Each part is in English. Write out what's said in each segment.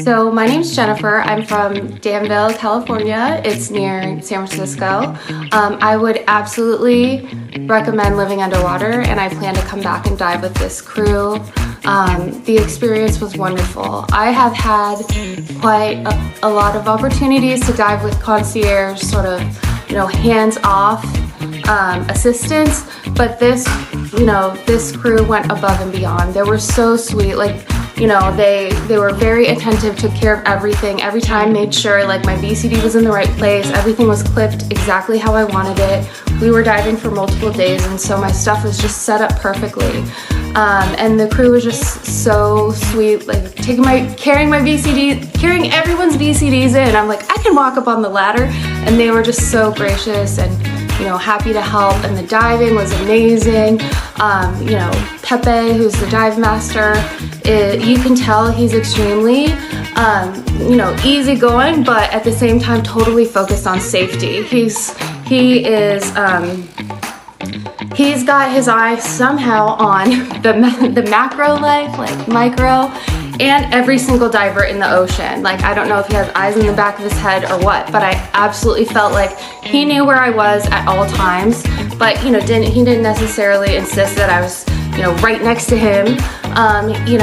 So my name's Jennifer. I'm from Danville, California. It's near San Francisco. I would absolutely recommend living underwater, and I plan to come back and dive with this crew. The experience was wonderful. I have had quite a lot of opportunities to dive with concierge, sort of, hands-off assistance, but this crew went above and beyond. They were so sweet. They were very attentive, took care of everything. Every time made sure my VCD was in the right place, everything was clipped exactly how I wanted it. We were diving for multiple days, and so my stuff was just set up perfectly. And the crew was just so sweet, carrying everyone's VCDs in. I'm like, I can walk up on the ladder, and they were just so gracious and happy to help. And the diving was amazing. Pepe, who's the dive master, you can tell he's extremely, easygoing, but at the same time totally focused on safety. He's got his eye somehow on the macro life, micro, and every single diver in the ocean. I don't know if he has eyes in the back of his head or what, but I absolutely felt like he knew where I was at all times, but he didn't necessarily insist that I was right next to him. He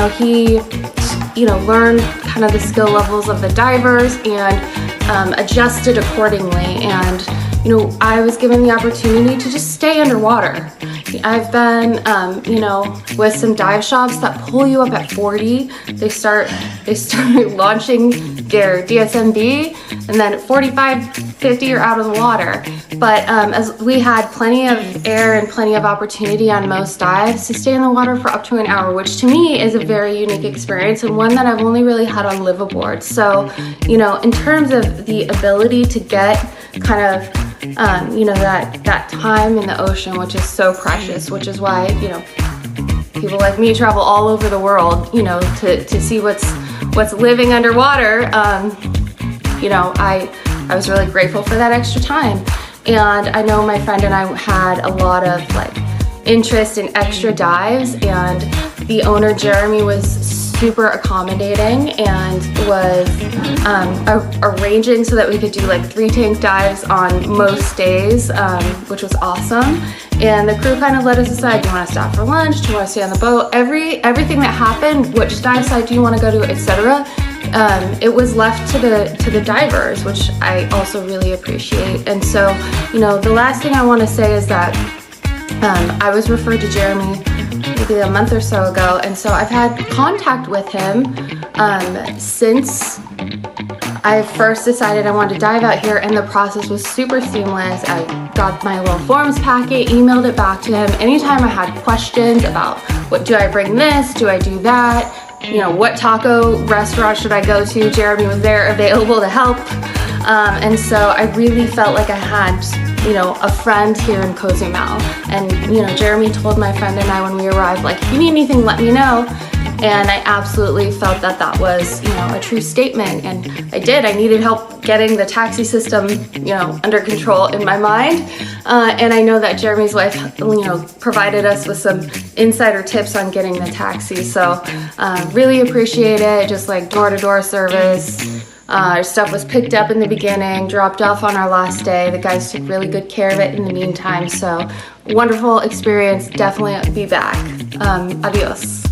learned kind of the skill levels of the divers and adjusted accordingly. And I was given the opportunity to just stay underwater. I've been, with some dive shops that pull you up at 40. They start launching their DSMB, and then at 45, 50, you're out of the water. But as we had plenty of air and plenty of opportunity on most dives to stay in the water for up to an hour, which to me is a very unique experience and one that I've only really had on liveaboard. So, in terms of the ability to get kind of that time in the ocean, which is so precious, which is why, people like me travel all over the world, to see what's living underwater. I was really grateful for that extra time. And I know my friend and I had a lot of interest in extra dives, and the owner, Jeremy, was super accommodating and was arranging so that we could do 3 tank dives on most days, which was awesome. And the crew kind of let us decide, do you want to stop for lunch, do you want to stay on the boat, everything that happened, which dive site do you want to go to, etc. It was left to the divers, which I also really appreciate. And so, the last thing I want to say is that I was referred to Jeremy maybe a month or so ago, and so I've had contact with him since I first decided I wanted to dive out here, and the process was super seamless. I got my little forms packet, emailed it back to him. Anytime I had questions about do I bring this, do I do that, what taco restaurant should I go to, Jeremy was there available to help. And so I really felt like I had a friend here in Cozumel. And Jeremy told my friend and I when we arrived, if you need anything, let me know. And I absolutely felt that was a true statement, and I did. I needed help getting the taxi system under control in my mind, and I know that Jeremy's wife provided us with some insider tips on getting the taxi. So really appreciate it. Just door-to-door service. Our stuff was picked up in the beginning, dropped off on our last day. The guys took really good care of it in the meantime. So wonderful experience. Definitely be back. Adios.